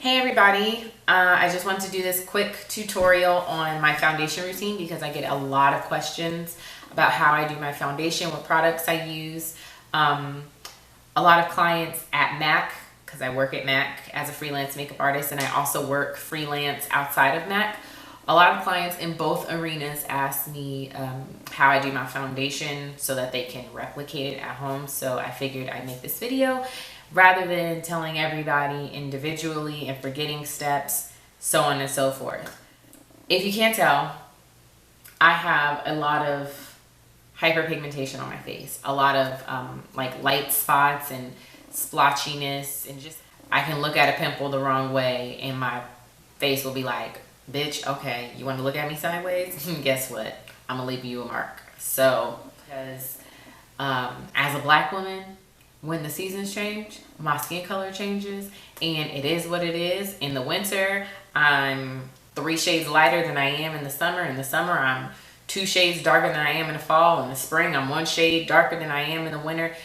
Hey everybody, I just wanted to do this quick tutorial on my foundation routine because I get a lot of questions about how I do my foundation, what products I use. A lot of clients at MAC, because I work at MAC as a freelance makeup artist and I also work freelance outside of MAC. A lot of clients in both arenas ask me how I do my foundation so that they can replicate it at home. So I figured I'd make this video rather than telling everybody individually and forgetting steps, so on and so forth. If you can't tell, I have a lot of hyperpigmentation on my face, a lot of like light spots and splotchiness, and just I can look at a pimple the wrong way and my face will be like, bitch, okay, you want to look at me sideways? Guess what? I'm gonna leave you a mark. So, because as a black woman, when the seasons change, my skin color changes, and it is what it is. In the winter, I'm 3 shades lighter than I am in the summer. In the summer, I'm 2 shades darker than I am in the fall. In the spring, I'm 1 shade darker than I am in the winter.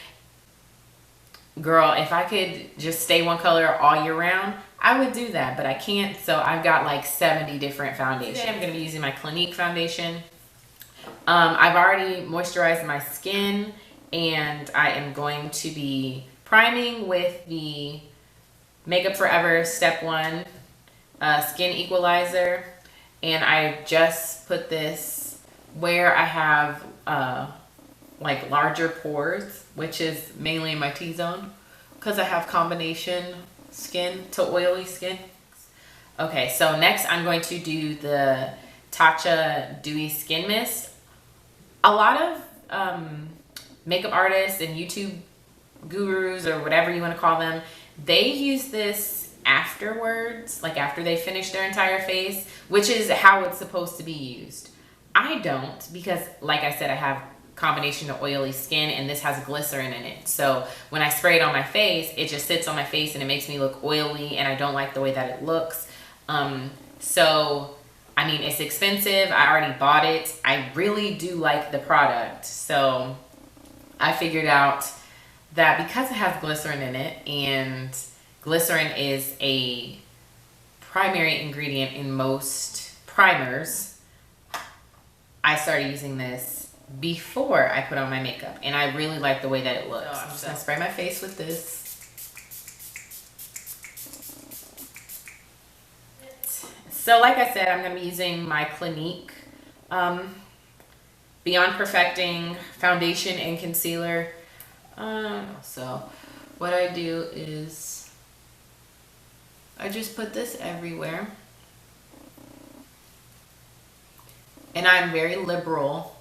Girl, if I could just stay one color all year round, I would do that, but I can't, so I've got like 70 different foundations. Today I'm going to be using my Clinique Foundation. I've already moisturized my skin, and I am going to be priming with the Makeup Forever Step 1 Skin Equalizer. And I just put this where I have like larger pores, which is mainly in my T-zone, because I have combination skin to oily skin. Okay, so next I'm going to do the Tatcha Dewy Skin Mist. A lot of makeup artists and YouTube gurus, or whatever you want to call them, they use this afterwards, like after they finish their entire face, which is how it's supposed to be used. I don't, because like I said, I have combination of oily skin and this has glycerin in it. So when I spray it on my face, it just sits on my face and it makes me look oily, and I don't like the way that it looks. So I mean, it's expensive. I already bought it. I really do like the product. So I figured out that because it has glycerin in it, and glycerin is a primary ingredient in most primers, I started using this before I put on my makeup, and I really like the way that it looks. So I'm just gonna spray my face with this. So like I said, I'm gonna be using my Clinique Beyond Perfecting foundation and concealer. So what I do is I just put this everywhere, and I'm very liberal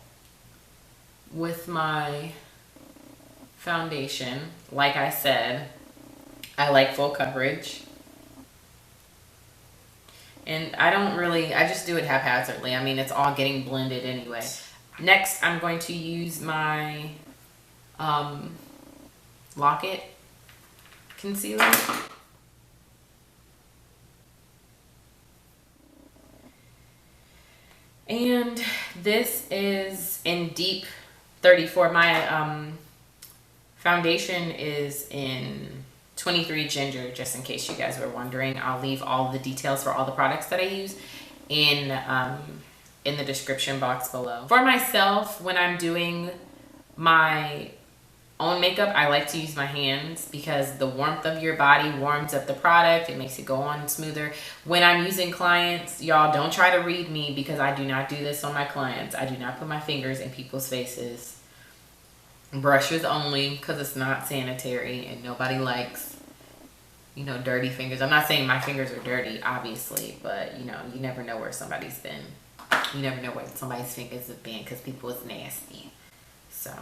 with my foundation. Like I said, I like full coverage, and I just do it haphazardly. I mean, it's all getting blended anyway. Next, I'm going to use my Lock-It concealer. And this is in Deep 34. My foundation is in 23 Ginger, just in case you guys were wondering. I'll leave all the details for all the products that I use in the description box below. For myself, when I'm doing my own makeup, I like to use my hands because the warmth of your body warms up the product. It makes it go on smoother. When I'm using clients, y'all don't try to read me, because I do not do this on my clients. I do not put my fingers in people's faces. Brushes only, because it's not sanitary and nobody likes, you know, dirty fingers. I'm not saying my fingers are dirty, obviously, but you know, you never know where somebody's been. You never know where somebody's fingers have been, because people is nasty. So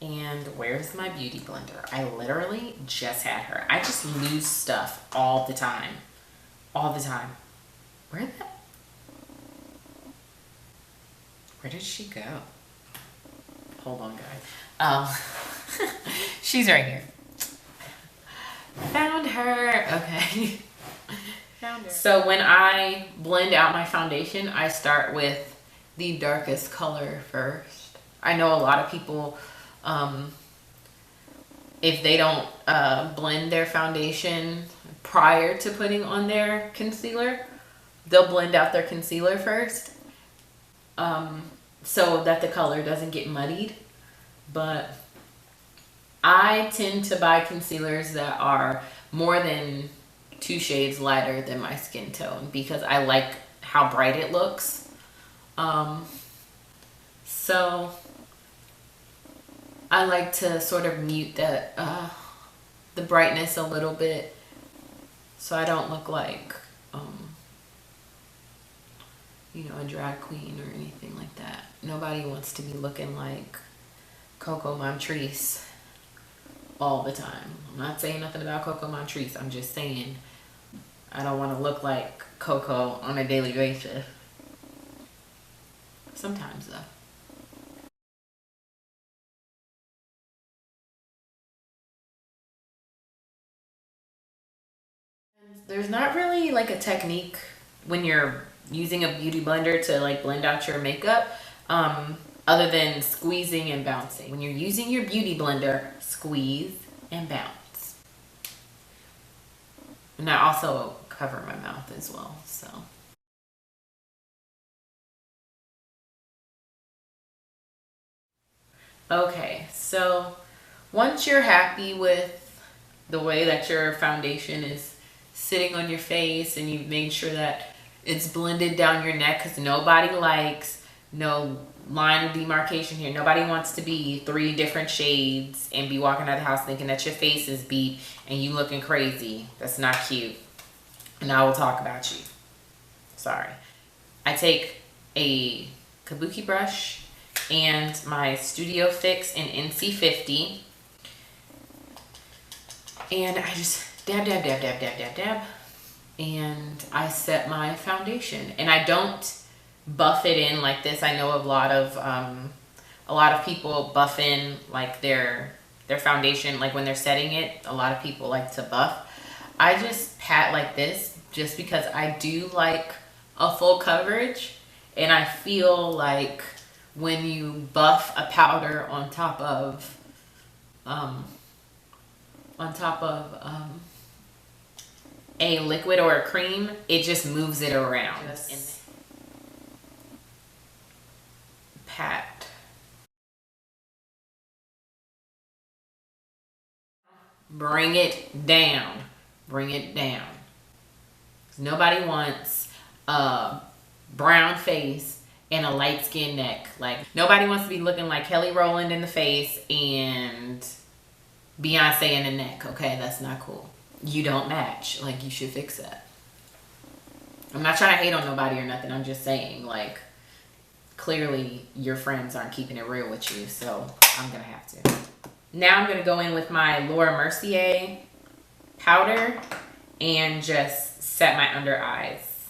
and where's my beauty blender? I literally just had her. I just lose stuff all the time. All the time. Where did she go? Hold on, guys. She's right here. Found her. Okay. Found her. So when I blend out my foundation, I start with the darkest color first. I know a lot of people If they don't blend their foundation prior to putting on their concealer, they'll blend out their concealer first, so that the color doesn't get muddied. But I tend to buy concealers that are more than 2 shades lighter than my skin tone because I like how bright it looks. So I like to sort of mute that the brightness a little bit, so I don't look like you know, a drag queen or anything like that. Nobody wants to be looking like Coco Montrese all the time. I'm not saying nothing about Coco Montrese. I'm just saying I don't want to look like Coco on a daily basis. Sometimes though. There's not really like a technique when you're using a beauty blender to like blend out your makeup, other than squeezing and bouncing. When you're using your beauty blender, squeeze and bounce. And I also cover my mouth as well, so. Okay, so once you're happy with the way that your foundation is sitting on your face and you've made sure that it's blended down your neck, because nobody likes no line of demarcation here. Nobody wants to be 3 different shades and be walking out of the house thinking that your face is beat and you looking crazy. That's not cute. And I will talk about you. Sorry. I take a kabuki brush and my Studio Fix in NC50, and I just dab, dab, dab, dab, dab, dab, dab, and I set my foundation. And I don't buff it in like this. I know a lot of people buff in like their foundation, like when they're setting it. A lot of people like to buff. I just pat like this just because I do like a full coverage, and I feel like when you buff a powder on top of a liquid or a cream, it just moves it around. Pat. Bring it down. Bring it down. Nobody wants a brown face and a light skin neck. Like, nobody wants to be looking like Kelly Rowland in the face and Beyonce in the neck. Okay, that's not cool. You don't match. Like, you should fix that. I'm not trying to hate on nobody or nothing. I'm just saying, like, clearly your friends aren't keeping it real with you, so I'm gonna have to. Now I'm gonna go in with my Laura Mercier powder and just set my under eyes.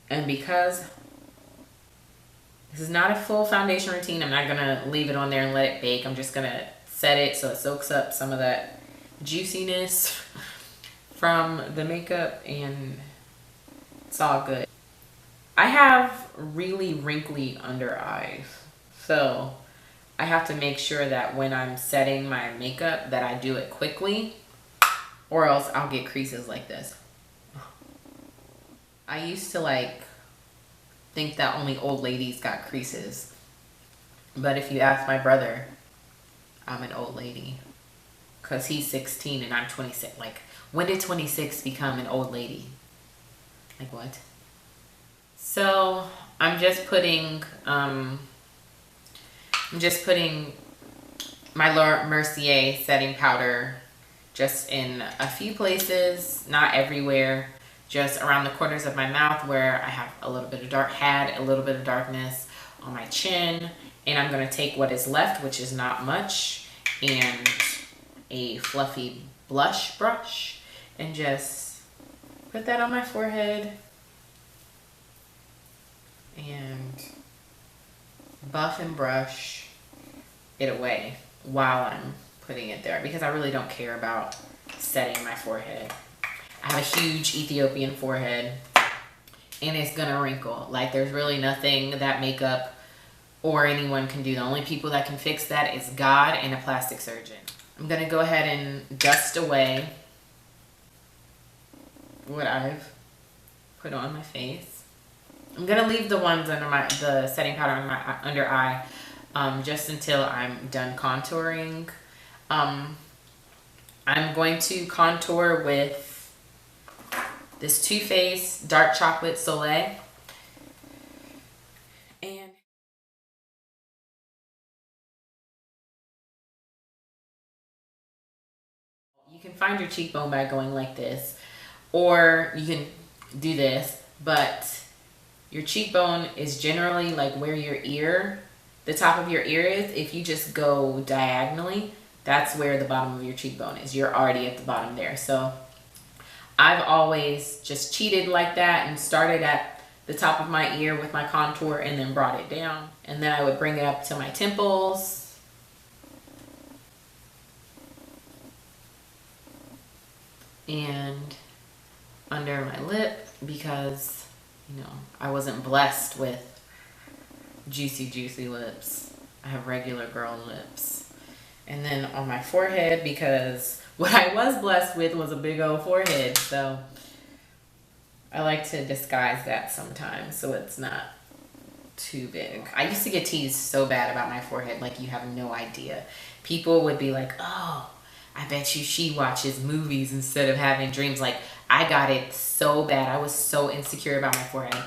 And because this is not a full foundation routine, I'm not gonna leave it on there and let it bake. I'm just gonna set it so it soaks up some of that juiciness from the makeup, and it's all good. I have really wrinkly under eyes, so I have to make sure that when I'm setting my makeup that I do it quickly, or else I'll get creases like this. I used to like think that only old ladies got creases, but if you ask my brother, I'm an old lady, because he's 16 and I'm 26. Like, when did 26 become an old lady? Like, what? So I'm just putting my Laura Mercier setting powder just in a few places, not everywhere, just around the corners of my mouth where I have a little bit of had a little bit of darkness on my chin. And I'm gonna take what is left, which is not much, and a fluffy blush brush and just put that on my forehead and buff and brush it away while I'm putting it there, because I really don't care about setting my forehead. I have a huge Ethiopian forehead and it's gonna wrinkle. Like, there's really nothing that makeup or anyone can do. The only people that can fix that is God and a plastic surgeon. I'm gonna go ahead and dust away what I've put on my face. I'm gonna leave the ones under the setting powder under eye just until I'm done contouring. I'm going to contour with this Too Faced Dark Chocolate Soleil. And you can find your cheekbone by going like this, or you can do this, but your cheekbone is generally like where your ear, the top of your ear is. If you just go diagonally, that's where the bottom of your cheekbone is. You're already at the bottom there. So I've always just cheated like that and started at the top of my ear with my contour and then brought it down. And then I would bring it up to my temples. And under my lip, because, you know, I wasn't blessed with juicy lips. I have regular girl lips. And then on my forehead, because what I was blessed with was a big old forehead, so I like to disguise that sometimes so it's not too big. I used to get teased so bad about my forehead, like you have no idea. People would be like, oh, I bet you she watches movies instead of having dreams. Like, I got it so bad. I was so insecure about my forehead.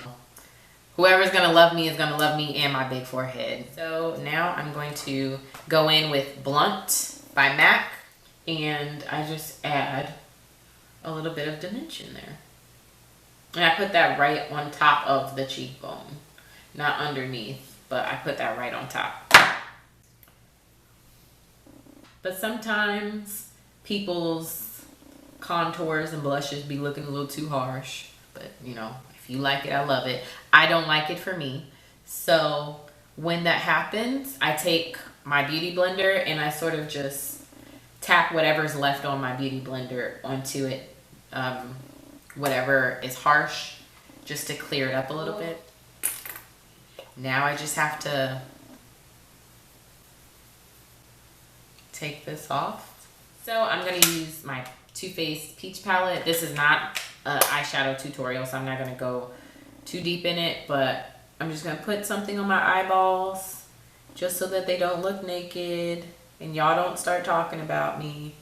Whoever's gonna love me is gonna love me and my big forehead. So now I'm going to go in with Blunt by MAC, and I just add a little bit of dimension there. And I put that right on top of the cheekbone, not underneath, but I put that right on top. But sometimes people's contours and blushes be looking a little too harsh. But, you know, if you like it, I love it. I don't like it for me. So when that happens, I take my beauty blender and I sort of just tap whatever's left on my beauty blender onto it. Whatever is harsh, just to clear it up a little bit. Now I just have to take this off. So I'm gonna use my Too Faced Peach palette. This is not an eyeshadow tutorial, so I'm not gonna go too deep in it, but I'm just gonna put something on my eyeballs just so that they don't look naked and y'all don't start talking about me.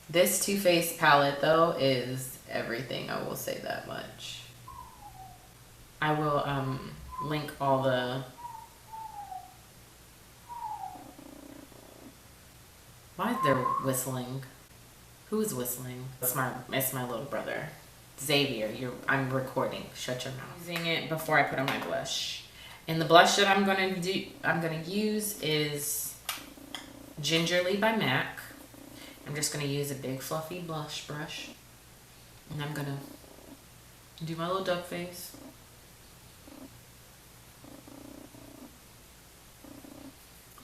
This Too Faced palette though is everything, I will say that much. I will link all the... Why is there whistling? Who is whistling? It's my little brother. Xavier, I'm recording. Shut your mouth. Using it before I put on my blush. And the blush that I'm gonna use is Gingerly by MAC. I'm just gonna use a big fluffy blush brush. And I'm gonna do my little duck face.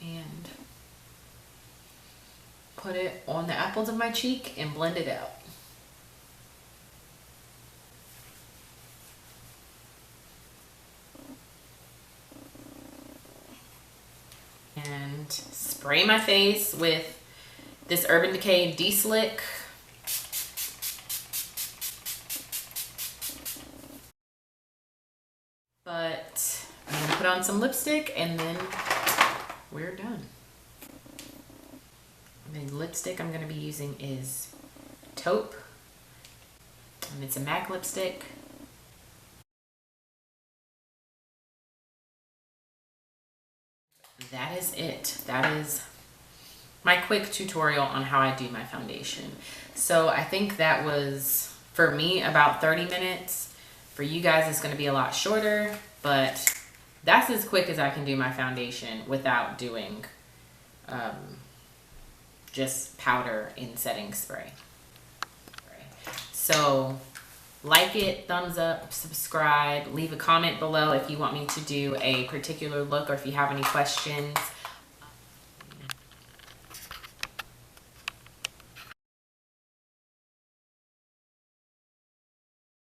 And put it on the apples of my cheek and blend it out. And spray my face with this Urban Decay De-Slick. But I'm gonna put on some lipstick and then we're done. The lipstick I'm going to be using is Taupe, and it's a MAC lipstick. That is it. That is my quick tutorial on how I do my foundation. So I think that was, for me, about 30 minutes. For you guys, it's going to be a lot shorter, but that's as quick as I can do my foundation without doing just powder in setting spray. So like it, thumbs up, subscribe, leave a comment below if you want me to do a particular look or if you have any questions.